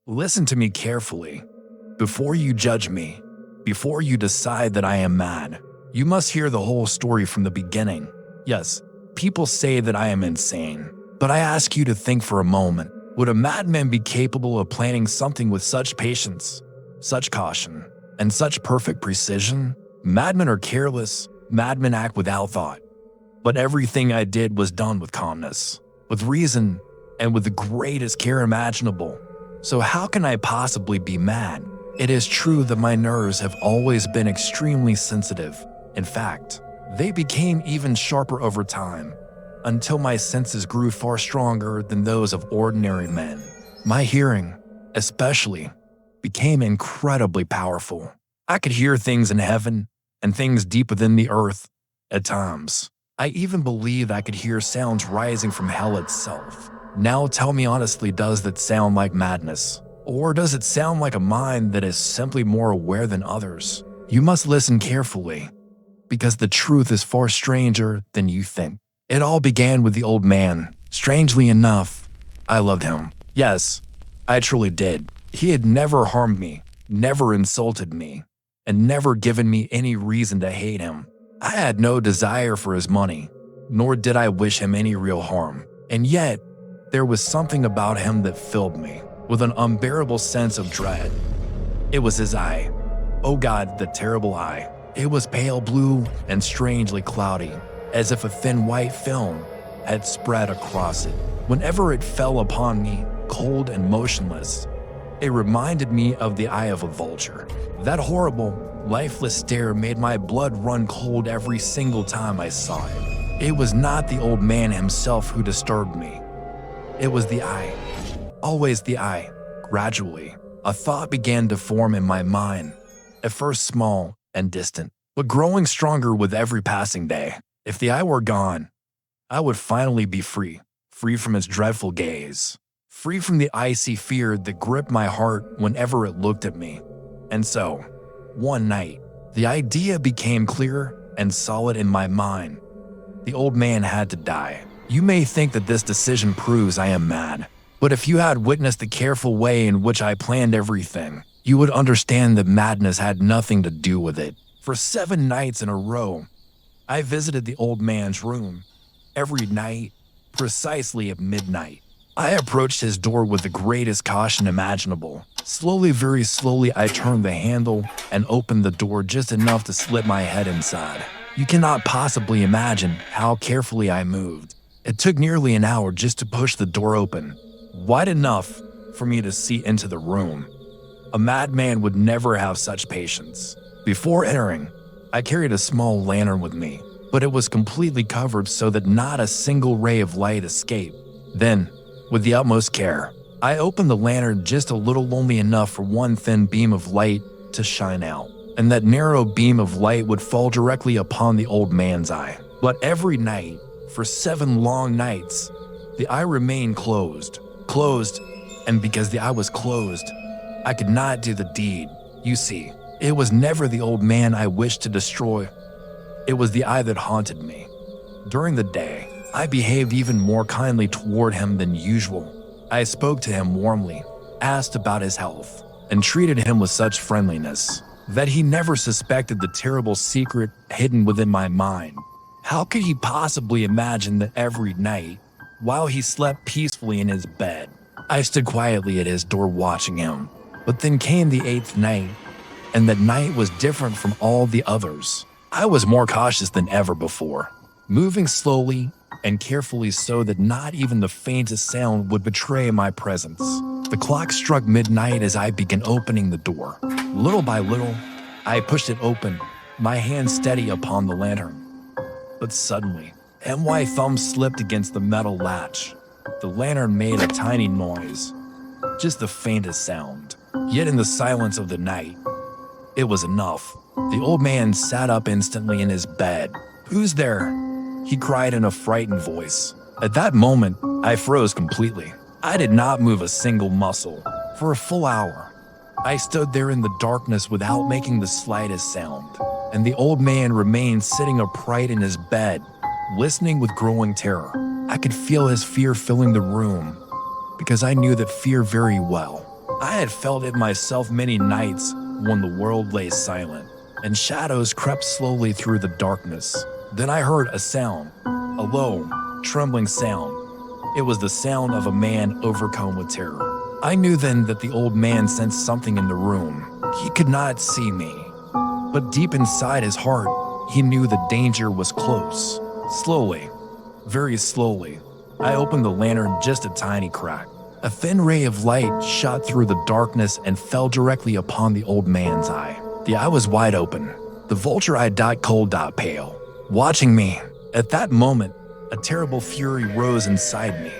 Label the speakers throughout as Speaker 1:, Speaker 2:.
Speaker 1: Listen to me carefully. Before you judge me, before you decide that I am mad, you must hear the whole story from the beginning. Yes, people say that I am insane, but I ask you to think for a moment. Would a madman be capable of planning something with such patience, such caution, and such perfect precision? Madmen are careless, madmen act without thought. But everything I did was done with calmness, with reason, and with the greatest care imaginable. So how can I possibly be mad? It is true that my nerves have always been extremely sensitive. In fact, they became even sharper over time, until my senses grew far stronger than those of ordinary men. My hearing, especially, became incredibly powerful. I could hear things in heaven and things deep within the earth. At times, I even believed I could hear sounds rising from hell itself. Now tell me honestly, does that sound like madness? Or does it sound like a mind that is simply more aware than others? You must listen carefully, because the truth is far stranger than you think. It all began with the old man. Strangely enough, I loved him. Yes, I truly did. He had never harmed me, never insulted me, and never given me any reason to hate him. I had no desire for his money, nor did I wish him any real harm. And yet, there was something about him that filled me with an unbearable sense of dread. It was his eye. Oh God, the terrible eye. It was pale blue and strangely cloudy, as if a thin white film had spread across it. Whenever it fell upon me, cold and motionless, it reminded me of the eye of a vulture. That horrible, lifeless stare made my blood run cold every single time I saw it. It was not the old man himself who disturbed me. It was the eye. Always the eye. Gradually, a thought began to form in my mind, at first small and distant, but growing stronger with every passing day. If the eye were gone, I would finally be free from its dreadful gaze, free from the icy fear that gripped my heart whenever it looked at me. And so, one night, the idea became clear and solid in my mind. The old man had to die. You may think that this decision proves I am mad, but if you had witnessed the careful way in which I planned everything, you would understand that madness had nothing to do with it. For 7 nights in a row, I visited the old man's room. Every night, precisely at midnight, I approached his door with the greatest caution imaginable. Slowly, very slowly, I turned the handle and opened the door just enough to slip my head inside. You cannot possibly imagine how carefully I moved. It took nearly an hour just to push the door open, wide enough for me to see into the room. A madman would never have such patience. Before entering, I carried a small lantern with me, but it was completely covered so that not a single ray of light escaped. Then, with the utmost care, I opened the lantern just a little only enough for one thin beam of light to shine out, and that narrow beam of light would fall directly upon the old man's eye. But every night, for 7 long nights, the eye remained closed, and because the eye was closed, I could not do the deed. You see, it was never the old man I wished to destroy. It was the eye that haunted me. During the day, I behaved even more kindly toward him than usual. I spoke to him warmly, asked about his health, and treated him with such friendliness that he never suspected the terrible secret hidden within my mind. How could he possibly imagine that every night, while he slept peacefully in his bed, I stood quietly at his door watching him? But then came the 8th night, and that night was different from all the others. I was more cautious than ever before, moving slowly and carefully so that not even the faintest sound would betray my presence. The clock struck midnight as I began opening the door. Little by little, I pushed it open, my hand steady upon the lantern. But suddenly, my thumb slipped against the metal latch. The lantern made a tiny noise, just the faintest sound. Yet in the silence of the night, it was enough. The old man sat up instantly in his bed. "Who's there?" he cried in a frightened voice. At that moment, I froze completely. I did not move a single muscle. For a full hour, I stood there in the darkness without making the slightest sound, and the old man remained sitting upright in his bed, listening with growing terror. I could feel his fear filling the room, because I knew that fear very well. I had felt it myself many nights when the world lay silent and shadows crept slowly through the darkness. Then I heard a sound, a low, trembling sound. It was the sound of a man overcome with terror. I knew then that the old man sensed something in the room. He could not see me, but deep inside his heart, he knew the danger was close. Slowly, very slowly, I opened the lantern just a tiny crack. A thin ray of light shot through the darkness and fell directly upon the old man's eye. The eye was wide open, the vulture eye cold pale, watching me. At that moment, a terrible fury rose inside me.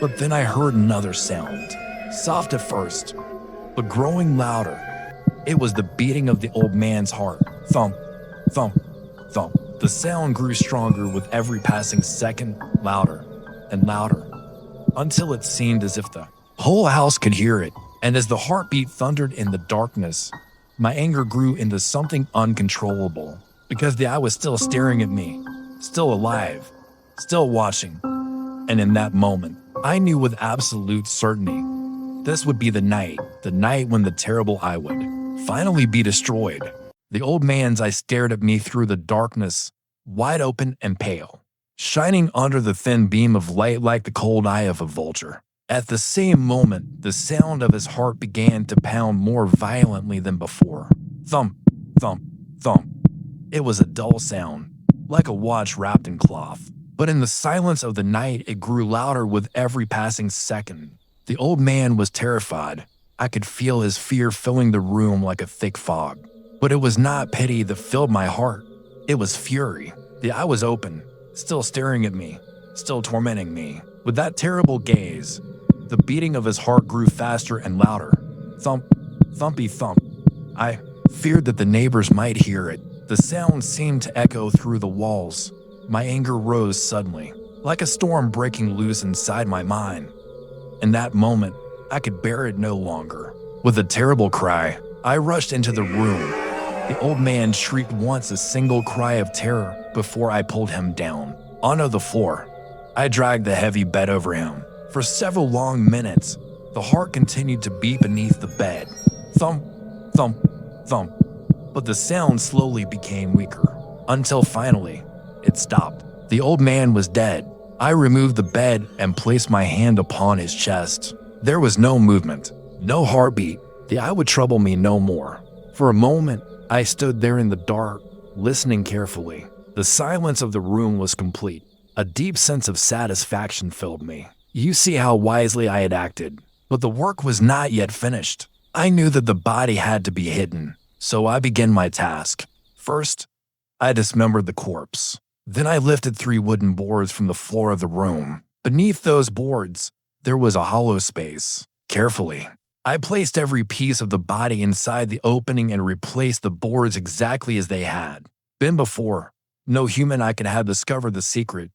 Speaker 1: But then I heard another sound, soft at first, but growing louder. It was the beating of the old man's heart. Thump, thump, thump. The sound grew stronger with every passing second, louder and louder, until it seemed as if the whole house could hear it. And as the heartbeat thundered in the darkness, my anger grew into something uncontrollable, because the eye was still staring at me, still alive, still watching. And in that moment, I knew with absolute certainty, this would be the night when the terrible eye would finally be destroyed. The old man's eye stared at me through the darkness, wide open and pale, shining under the thin beam of light like the cold eye of a vulture. At the same moment, the sound of his heart began to pound more violently than before. Thump, thump, thump. It was a dull sound, like a watch wrapped in cloth. But in the silence of the night, it grew louder with every passing second. The old man was terrified. I could feel his fear filling the room like a thick fog. But it was not pity that filled my heart. It was fury. The eye was open, still staring at me, still tormenting me. With that terrible gaze, the beating of his heart grew faster and louder. Thump, thumpy thump. I feared that the neighbors might hear it. The sound seemed to echo through the walls. My anger rose suddenly, like a storm breaking loose inside my mind. In that moment, I could bear it no longer. With a terrible cry, I rushed into the room. The old man shrieked once a single cry of terror before I pulled him down onto the floor. I dragged the heavy bed over him. For several long minutes, the heart continued to beat beneath the bed. Thump, thump, thump. But the sound slowly became weaker, until finally, it stopped. The old man was dead. I removed the bed and placed my hand upon his chest. There was no movement, no heartbeat. The eye would trouble me no more. For a moment, I stood there in the dark, listening carefully. The silence of the room was complete. A deep sense of satisfaction filled me. You see how wisely I had acted. But the work was not yet finished. I knew that the body had to be hidden, so I began my task. First, I dismembered the corpse. Then I lifted 3 wooden boards from the floor of the room. Beneath those boards, there was a hollow space. Carefully, I placed every piece of the body inside the opening and replaced the boards exactly as they had been before. No human eye could have discovered the secret.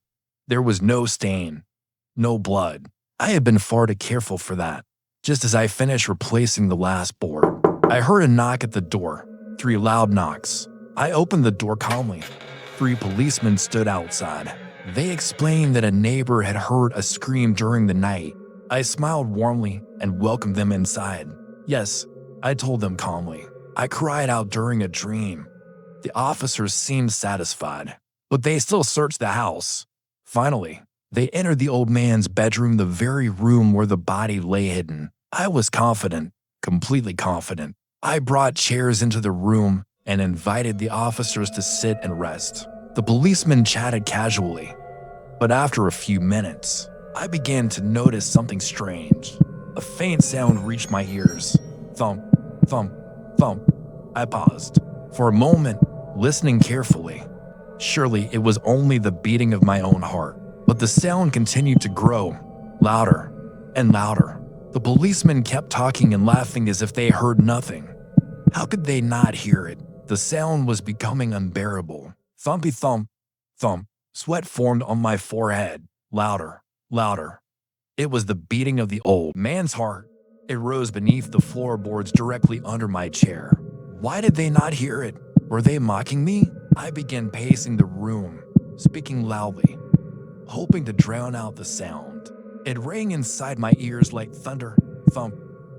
Speaker 1: There was no stain, no blood. I had been far too careful for that. Just as I finished replacing the last board, I heard a knock at the door. 3 loud knocks. I opened the door calmly. 3 policemen stood outside. They explained that a neighbor had heard a scream during the night. I smiled warmly and welcomed them inside. Yes, I told them calmly. I cried out during a dream. The officers seemed satisfied, but they still searched the house. Finally, they entered the old man's bedroom, the very room where the body lay hidden. I was confident, completely confident. I brought chairs into the room and invited the officers to sit and rest. The policemen chatted casually, but after a few minutes, I began to notice something strange. A faint sound reached my ears. Thump, thump, thump. I paused. For a moment, listening carefully. Surely it was only the beating of my own heart, but the sound continued to grow, louder and louder. The policemen kept talking and laughing as if they heard nothing. How could they not hear it? The sound was becoming unbearable. Thumpy thump, thump. Sweat formed on my forehead. Louder, louder. It was the beating of the old man's heart. It rose beneath the floorboards directly under my chair. Why did they not hear it? Were they mocking me? I began pacing the room, speaking loudly, hoping to drown out the sound. It rang inside my ears like thunder. Thump,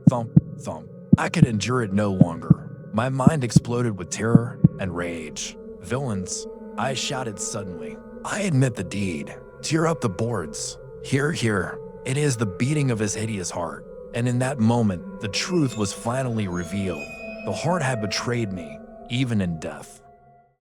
Speaker 1: Thump, thump. I could endure it no longer. My mind exploded with terror and rage. Villains, I shouted suddenly. I admit the deed. Tear up the boards. Hear, hear. It is the beating of his hideous heart. And in that moment, the truth was finally revealed. The heart had betrayed me, even in death.